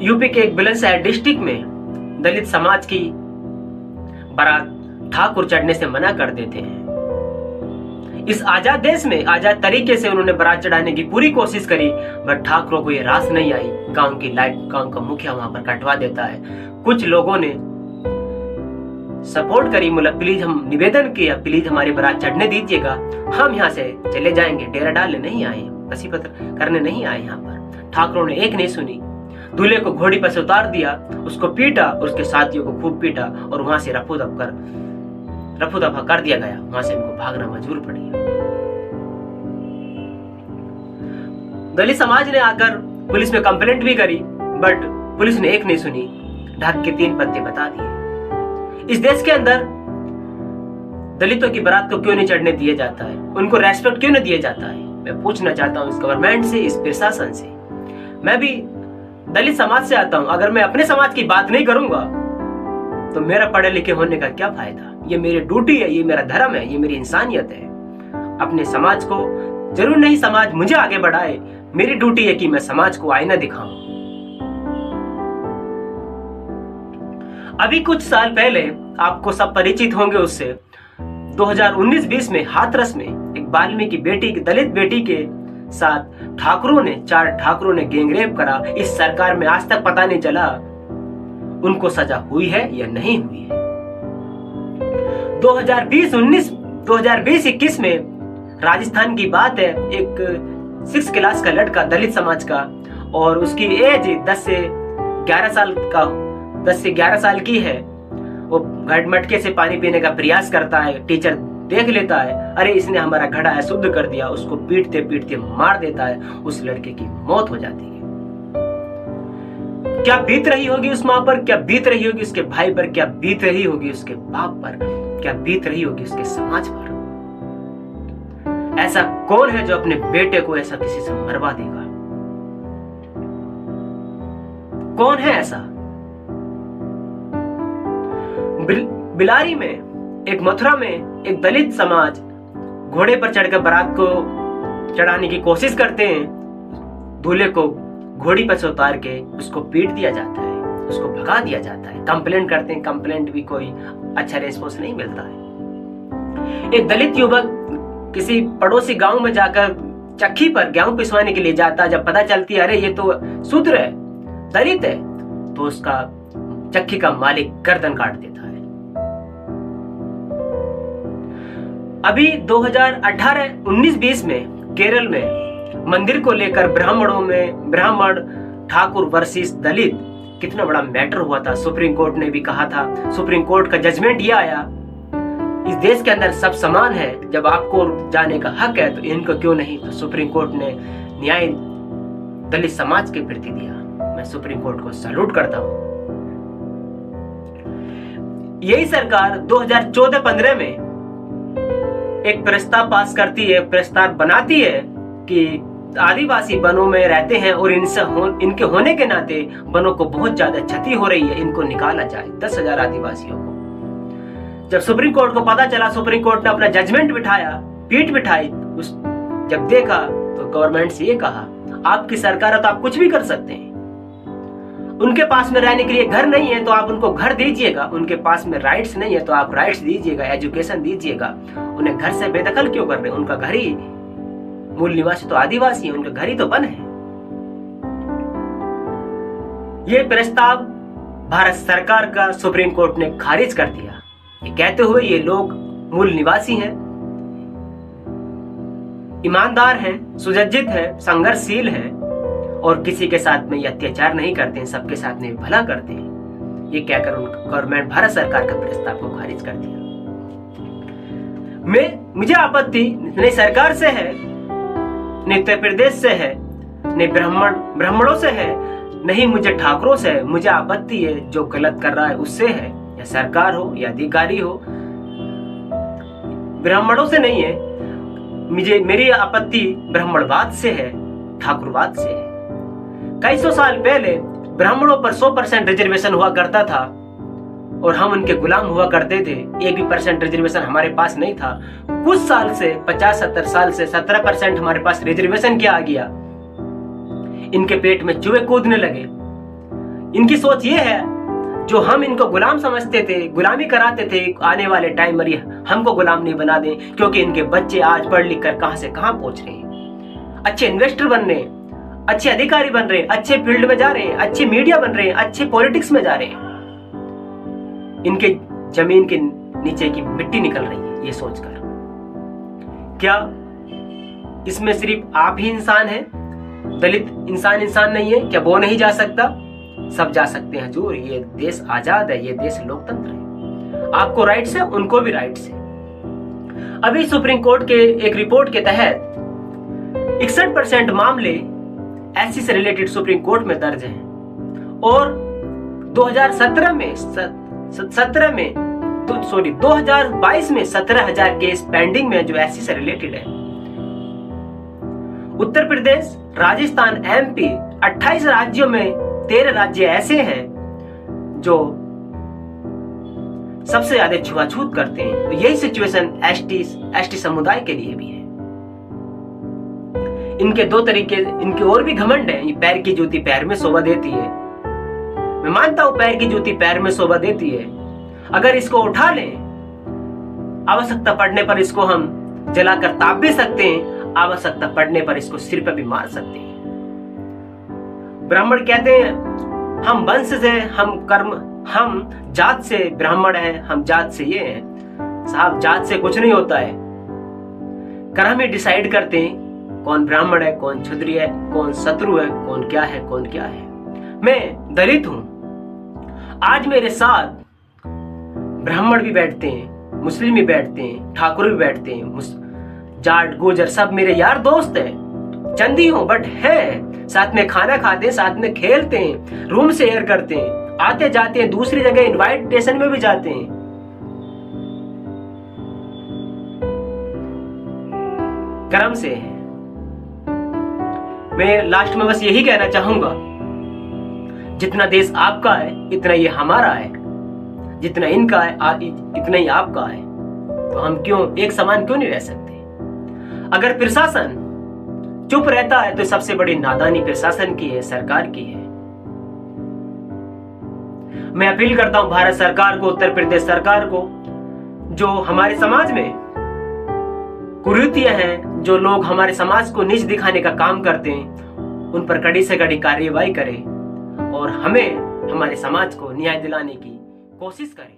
UP के एक Bulandshahr district में दलित समाज की बारात ठाकुर चढ़ने से मना कर देते हैं। इस आजाद देश में आजाद तरीके से उन्होंने बारात चढ़ाने की पूरी कोशिश करी, बट ठाकुरों को ये रास नहीं आई। गांव की लाइट, गांव का मुखिया वहां पर कटवा देता है। कुछ लोगों ने सपोर्ट करी, मतलब प्लीज हम निवेदन किया, प्लीज हमारी बारात चढ़ने दीजिएगा, हम यहाँ से चले जाएंगे, डेरा डालने नहीं आए, बसी पत्र करने नहीं आए यहाँ पर। ठाकुरों ने एक नहीं सुनी, दूल्हे को घोड़ी पर से उतार दिया, उसको पीटा, उसके साथियों को खूब पीटा और वहां से रफू दफा कर दिया गया। वहां से इनको भागना मजबूर पड़ी। दलित समाज ने आकर पुलिस में कंप्लेंट भी करी, बट पुलिस ने एक नहीं सुनी, ढक के 3 पत्ते बता दिए। इस देश के अंदर दलितों की बारात को क्यों नहीं चढ़ने दिया जाता है, उनको रेस्पेक्ट क्यों नहीं दिया जाता है? मैं पूछना चाहता हूँ इस गवर्नमेंट से, इस प्रशासन से। मैं भी दलित समाज से आता हूं, अगर मैं अपने समाज की बात नहीं करूंगा तो मेरा पढ़े लिखे होने का क्या फायदा? ये मेरी ड्यूटी है, ये मेरा धर्म है, ये मेरी इंसानियत है। अपने समाज को, जरूर नहीं समाज मुझे आगे बढ़ाए, मेरी ड्यूटी है कि मैं समाज को आईना दिखाऊं। अभी कुछ साल पहले आपको सब परिचित होंगे उससे, 2019-20 में हाथरस में एक वाल्मीकि बेटी, दलित बेटी के साथ 4 ठाकुरों ने गैंगरेप करा। इस सरकार में आज तक पता नहीं चला उनको सजा हुई है या नहीं हुई है। 2020-21 में राजस्थान की बात है, एक 6 क्लास का लड़का दलित समाज का, और उसकी एज 10 से 11 साल की है। वो घट मटके से पानी पीने का प्रयास करता है, टीचर देख लेता है, अरे इसने हमारा घड़ा है शुद्ध कर दिया, उसको पीटते पीटते मार देता है, उस लड़के की मौत हो जाती है। क्या बीत रही होगी उस मां पर, क्या बीत रही होगी उसके भाई पर, क्या बीत रही होगी उसके बाप पर, क्या बीत रही होगी उसके समाज पर? ऐसा कौन है जो अपने बेटे को ऐसा किसी से मरवा देगा? कौन है ऐसा? बिलारी में, एक मथुरा में एक दलित समाज घोड़े पर चढ़कर बारात को चढ़ाने की कोशिश करते हैं। दूल्हे को घोड़ी पर से उतार के उसको पीट दिया जाता है, उसको भगा दिया जाता है। कंप्लेंट करते हैं, कंप्लेंट भी कोई अच्छा रेस्पॉन्स नहीं मिलता है। एक दलित युवक किसी पड़ोसी गांव में जाकर चक्की पर गेहूं पिसवाने के लिए जाता, जब पता चलती है अरे ये तो शूद्र है, दलित है, तो उसका चक्की का मालिक गर्दन काट देता है। अभी 2018-19-20 में केरल में मंदिर को लेकर ब्राह्मण ठाकुर वर्सेस दलित कितना बड़ा मैटर हुआ था। सुप्रीम कोर्ट ने भी कहा था, सुप्रीम कोर्ट का जजमेंट ये आया, इस देश के अंदर सब समान है, जब आपको जाने का हक है तो इनको क्यों नहीं? तो सुप्रीम कोर्ट ने न्याय दलित समाज के प्रति दिया। मैं सुप्रीम कोर्ट को सैल्यूट करता हूं। यही सरकार 2014-15 में एक प्रस्ताव पास करती है, प्रस्ताव बनाती है कि आदिवासी वनों में रहते हैं और इनके होने के नाते वनों को बहुत ज्यादा क्षति हो रही है, इनको निकाला जाए, 10,000 आदिवासियों को। जब सुप्रीम कोर्ट को पता चला, सुप्रीम कोर्ट ने अपना जजमेंट पीठ बिठाई, जब देखा तो गवर्नमेंट से ये कहा, आपकी सरकार है तो आप कुछ भी कर सकते हैं। उनके पास में रहने के लिए घर नहीं है तो आप उनको घर दीजिएगा, उनके पास में राइट्स नहीं है तो आप राइट्स दीजिएगा, एजुकेशन दीजिएगा। उन्हें घर से बेदखल क्यों कर रहे हैं? उनका घर ही, मूल निवासी तो आदिवासी है, उनका घर ही तो वन है। ये प्रस्ताव भारत सरकार का सुप्रीम कोर्ट ने खारिज कर दिया, ये कहते हुए ये लोग मूल निवासी हैं, ईमानदार हैं, सुसज्जित हैं, संघर्षशील हैं और किसी के साथ में ये अत्याचार नहीं करते हैं, सबके साथ में भला करते हैं। ये कहकर गवर्नमेंट भारत सरकार का प्रस्ताव को खारिज कर दिया। मुझे आपत्ति नहीं सरकार से है, नहीं उत्तर प्रदेश से है, नहीं ब्राह्मणों से है, नहीं मुझे ठाकुरों से है। मुझे आपत्ति है जो गलत कर रहा है उससे है, या सरकार हो या अधिकारी हो, ब्राह्मणों से नहीं है। मेरी आपत्ति ब्राह्मणवाद से है, ठाकुरवाद से है। कई सौ साल पहले ब्राह्मणों पर 100% रिजर्वेशन हुआ करता था और हम उनके गुलाम हुआ करते थे। 1% रिजर्वेशन हमारे पास नहीं था। कुछ साल से 50-70 साल से 17% हमारे पास रिजर्वेशन क्या आ गया। इनके पेट में चूहे कूदने लगे। इनकी सोच ये है, जो हम इनको गुलाम समझते थे, गुलामी कराते थे, आने वाले टाइम में हमको गुलाम नहीं बना दें, क्योंकि इनके बच्चे आज पढ़ लिख कर कहां से कहां पहुंच रहे हैं। अच्छे इन्वेस्टर बन रहे हैं, अच्छे अधिकारी बन रहे हैं, अच्छे फील्ड में जा रहे हैं, अच्छे मीडिया बन रहे हैं, अच्छे पॉलिटिक्स में जा रहे हैं। इनके जमीन के नीचे की मिट्टी निकल रही है ये सोचकर। क्या इसमें सिर्फ आप ही इंसान हैं? दलित इंसान नहीं है क्या? वो नहीं जा सकता? सब जा सकते हैं हजूर। ये देश आजाद है, ये देश लोकतंत्र है। आपको राइट्स है, उनको भी राइट्स है। अभी सुप्रीम कोर्ट के एक रिपोर्ट के तहत 61% मामले एससी से रिलेटेड सुप्रीम कोर्ट में दर्ज हैं और 2022 में 17,000 केस पेंडिंग में जो एससी से रिलेटेड है। उत्तर प्रदेश, राजस्थान, एमपी 28 राज्यों में 13 राज्य ऐसे हैं जो सबसे ज्यादा छुआछूत करते हैं। तो यही सिचुएशन एसटी समुदाय के लिए भी है। इनके दो तरीके, इनके और भी घमंड है। ये पैर की जूती पैर में शोभा देती है। मैं मानता हूं पैर की जूती पैर में शोभा देती है। अगर इसको उठा लें, आवश्यकता पड़ने पर इसको हम जलाकर ताप भी सकते हैं, आवश्यकता पड़ने पर इसको सिर पर भी मार सकते हैं। ब्राह्मण कहते हैं हम वंश से, हम जात से ब्राह्मण हैं, हम जात से ये हैं। साहब जात से कुछ नहीं होता है। कर्म ही डिसाइड करते हैं कौन ब्राह्मण है, कौन क्षत्रिय है, कौन शत्रु है, कौन क्या है, कौन क्या है। मैं दलित हूं, आज मेरे साथ ब्राह्मण भी बैठते हैं, मुस्लिम भी बैठते हैं, ठाकुर भी बैठते हैं, जाट गुजर सब मेरे यार दोस्त हैं। चंदी हूं बट है, साथ में खाना खाते हैं, साथ में खेलते हैं, रूम शेयर करते हैं, आते जाते हैं, दूसरी जगह इनविटेशन में भी जाते हैं। कर्म से है। मैं लास्ट में बस यही कहना चाहूंगा, जितना देश आपका है इतना ये हमारा है, जितना इनका है इतना ही आपका है। तो हम क्यों एक समान क्यों नहीं रह सकते? अगर प्रशासन चुप रहता है तो सबसे बड़ी नादानी प्रशासन की है, सरकार की है। मैं अपील करता हूं भारत सरकार को, उत्तर प्रदेश सरकार को, जो हमारे समाज में कुरीतियां हैं, जो लोग हमारे समाज को नीच दिखाने का काम करते हैं, उन पर कड़ी से कड़ी कार्रवाई करें और हमें हमारे समाज को न्याय दिलाने की कोशिश करें।